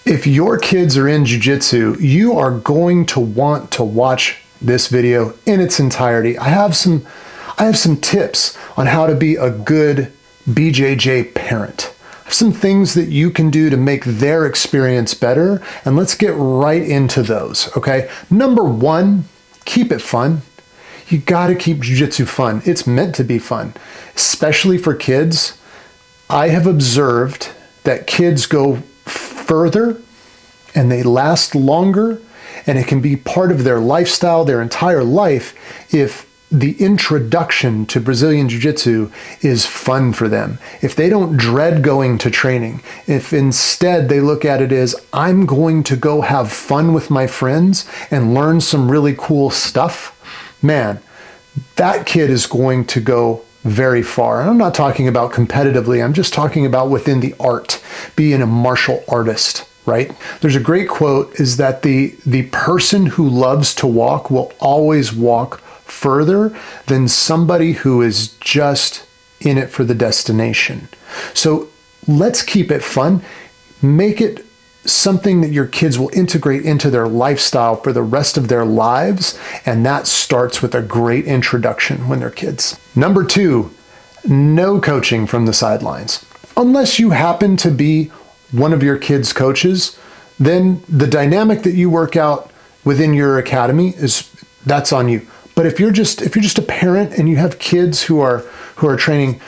If your kids are in jiu-jitsu, you are going to want to watch this video in its entirety. I have some tips on how to be a good BJJ parent. I have some things that you can do to make their experience better, and let's get right into those, okay? Number one, keep it fun. You gotta keep jiu-jitsu fun. It's meant to be fun, especially for kids. I have observed that kids go further and they last longer, and it can be part of their lifestyle, their entire life, if the introduction to Brazilian Jiu-Jitsu is fun for them. If they don't dread going to training, if instead they look at it as, I'm going to go have fun with my friends and learn some really cool stuff, man, that kid is going to go very far. And I'm not talking about competitively, I'm just talking about within the art, being a martial artist, right? There's a great quote, is that the person who loves to walk will always walk further than somebody who is just in it for the destination. So let's keep it fun. Make it something that your kids will integrate into their lifestyle for the rest of their lives, and that starts with a great introduction when they're kids. Number two, no coaching from the sidelines. Unless you happen to be one of your kids' coaches, then the dynamic that you work out within your academy that's on you. But if you're just a parent and you have kids who are training,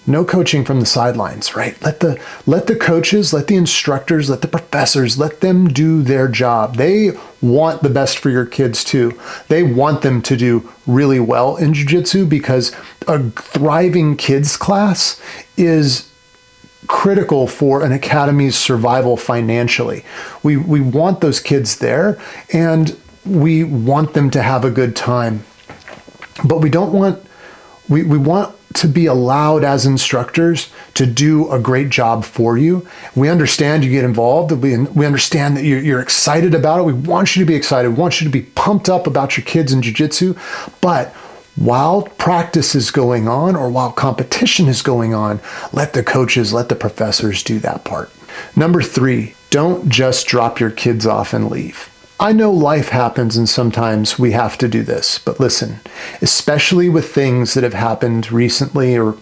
no coaching from the sidelines, right? Let the coaches, let the instructors, let the professors, let them do their job. They want the best for your kids too. They want them to do really well in jiu-jitsu, because a thriving kids class is critical for an academy's survival financially. We want those kids there, and we want them to have a good time. But we want to be allowed as instructors to do a great job for you. We understand you get involved. We understand that you're excited about it. We want you to be excited. We want you to be pumped up about your kids in jiu-jitsu. But while practice is going on, or while competition is going on, let the coaches, let the professors do that part. Number three, don't just drop your kids off and leave. I know life happens and sometimes we have to do this, but listen, especially with things that have happened recently or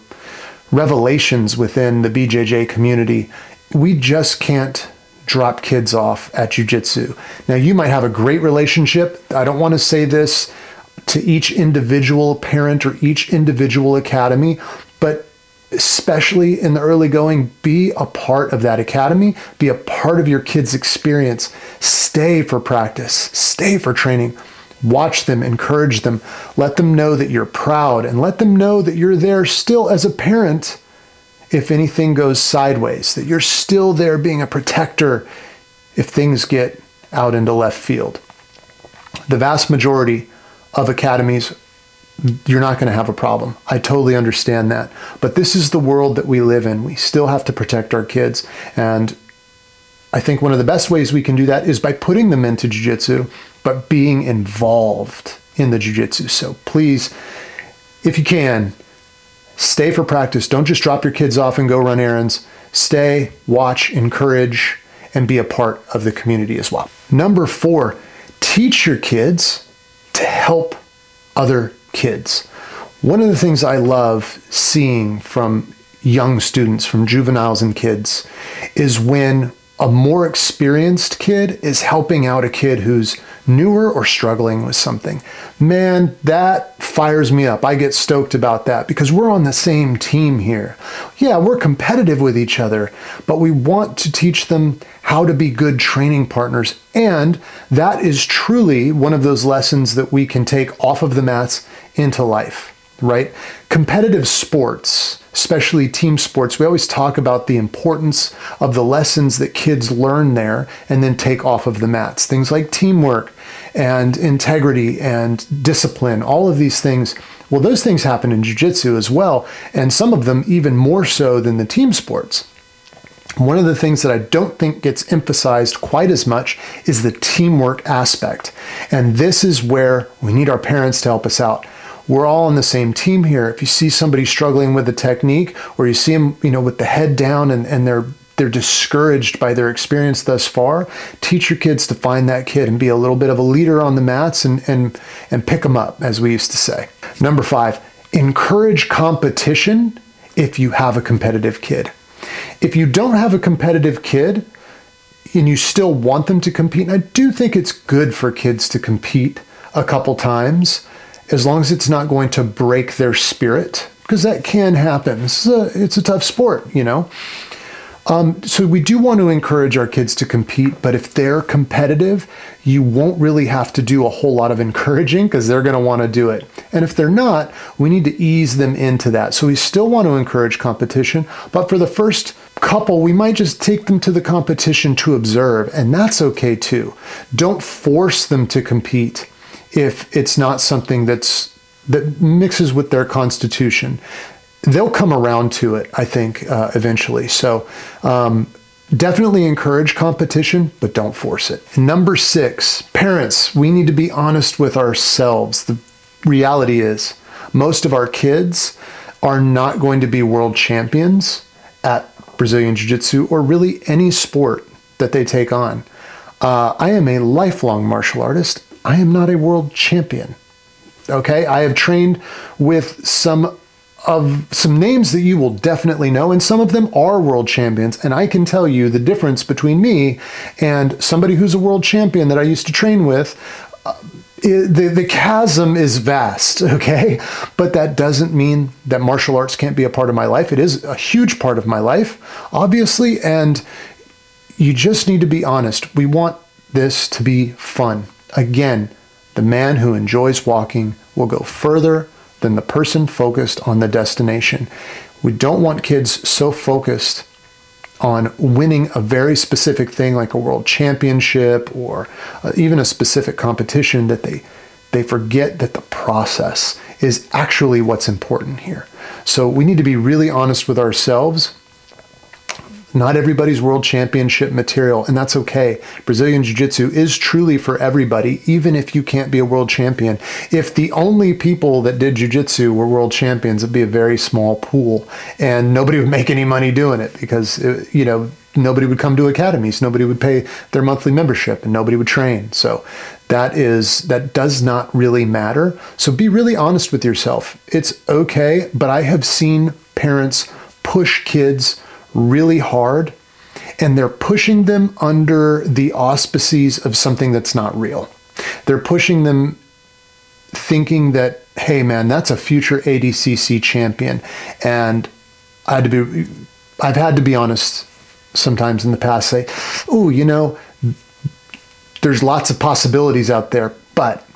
revelations within the BJJ community, we just can't drop kids off at jiu-jitsu. Now, you might have a great relationship. I don't want to say this to each individual parent or each individual academy, but especially in the early going, be a part of that academy, be a part of your kids' experience. Stay for practice, stay for training, watch them, encourage them, let them know that you're proud, and let them know that you're there still as a parent if anything goes sideways, that you're still there being a protector if things get out into left field. The vast majority of academies, you're not going to have a problem. I totally understand that. But this is the world that we live in. We still have to protect our kids. And I think one of the best ways we can do that is by putting them into jiu-jitsu, but being involved in the jiu-jitsu. So please, if you can, stay for practice. Don't just drop your kids off and go run errands. Stay, watch, encourage, and be a part of the community as well. Number four, teach your kids to help other kids. One of the things I love seeing from young students, from juveniles and kids, is when a more experienced kid is helping out a kid who's newer or struggling with something. Man, that fires me up. I get stoked about that because we're on the same team here. Yeah, we're competitive with each other, but we want to teach them how to be good training partners. And that is truly one of those lessons that we can take off of the mats into life, right? Competitive sports, especially team sports, we always talk about the importance of the lessons that kids learn there and then take off of the mats. Things like teamwork and integrity and discipline, all of these things. Well, those things happen in jiu-jitsu as well, and some of them even more so than the team sports. One of the things that I don't think gets emphasized quite as much is the teamwork aspect. And this is where we need our parents to help us out. We're all on the same team here. If you see somebody struggling with a technique, or you see them, with the head down and they're they're discouraged by their experience thus far, teach your kids to find that kid and be a little bit of a leader on the mats and pick them up, as we used to say. Number 5, encourage competition if you have a competitive kid. If you don't have a competitive kid and you still want them to compete, and I do think it's good for kids to compete a couple times, as long as it's not going to break their spirit, because that can happen. It's a tough sport, you know. So we do want to encourage our kids to compete, but if they're competitive, you won't really have to do a whole lot of encouraging because they're going to want to do it. And if they're not, we need to ease them into that. So we still want to encourage competition, but for the first couple, we might just take them to the competition to observe, and that's okay too. Don't force them to compete if it's not something that mixes with their constitution. They'll come around to it, I think, eventually. So definitely encourage competition, but don't force it. Number 6, parents, we need to be honest with ourselves. The reality is most of our kids are not going to be world champions at Brazilian Jiu-Jitsu or really any sport that they take on. I am a lifelong martial artist. I am not a world champion. Okay, I have trained with some names that you will definitely know, and some of them are world champions, and I can tell you the difference between me and somebody who's a world champion that I used to train with. The chasm is vast, okay? But that doesn't mean that martial arts can't be a part of my life. It is a huge part of my life, obviously, and you just need to be honest. We want this to be fun. Again, the man who enjoys walking will go further than the person focused on the destination. We don't want kids so focused on winning a very specific thing like a world championship or even a specific competition that they forget that the process is actually what's important here. So we need to be really honest with ourselves. Not everybody's world championship material, and that's okay. Brazilian Jiu-Jitsu is truly for everybody, even if you can't be a world champion. If the only people that did Jiu-Jitsu were world champions, it'd be a very small pool, and nobody would make any money doing it because, nobody would come to academies, nobody would pay their monthly membership, and nobody would train. So that does not really matter. So be really honest with yourself. It's okay, but I have seen parents push kids really hard, and they're pushing them under the auspices of something that's not real. They're pushing them thinking that, hey man, that's a future ADCC champion. And I've had to be honest sometimes in the past, say, there's lots of possibilities out there, but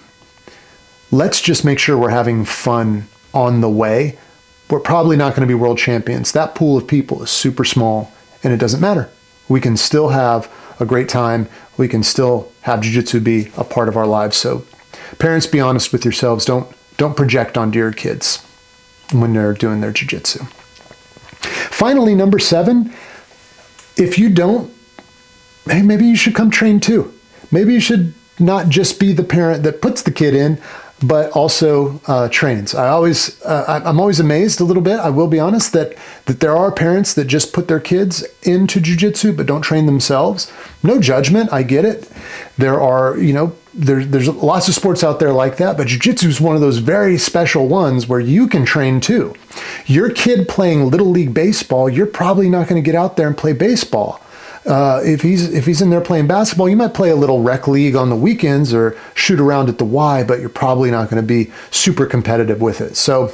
let's just make sure we're having fun on the way. We're probably not going to be world champions. That pool of people is super small, and it doesn't matter. We can still have a great time. We can still have Jiu-Jitsu be a part of our lives. So parents, be honest with yourselves. Don't project onto your kids when they're doing their Jiu-Jitsu. Finally, number 7, if you don't, hey, maybe you should come train too. Maybe you should not just be the parent that puts the kid in, but also trains. I'm always amazed a little bit, I will be honest, that there are parents that just put their kids into jiu-jitsu but don't train themselves. No judgment, I get it. There are, there's lots of sports out there like that, but jiu-jitsu is one of those very special ones where you can train too. Your kid playing Little League baseball, you're probably not going to get out there and play baseball. If he's in there playing basketball, you might play a little rec league on the weekends or shoot around at the Y, but you're probably not going to be super competitive with it. So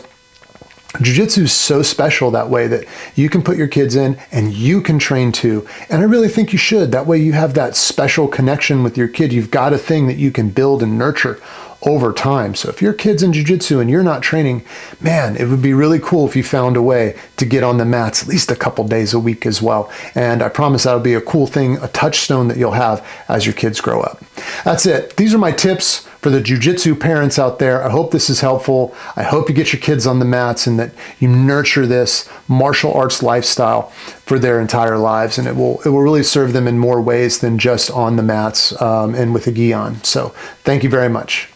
Jiu-Jitsu is so special that way that you can put your kids in and you can train too. And I really think you should. That way you have that special connection with your kid. You've got a thing that you can build and nurture over time. So if your kid's in jiu-jitsu and you're not training, man, it would be really cool if you found a way to get on the mats at least a couple days a week as well. And I promise that'll be a cool thing, a touchstone that you'll have as your kids grow up. That's it. These are my tips for the jiu-jitsu parents out there. I hope this is helpful. I hope you get your kids on the mats and that you nurture this martial arts lifestyle for their entire lives. And it will really serve them in more ways than just on the mats and with a gi on. So thank you very much.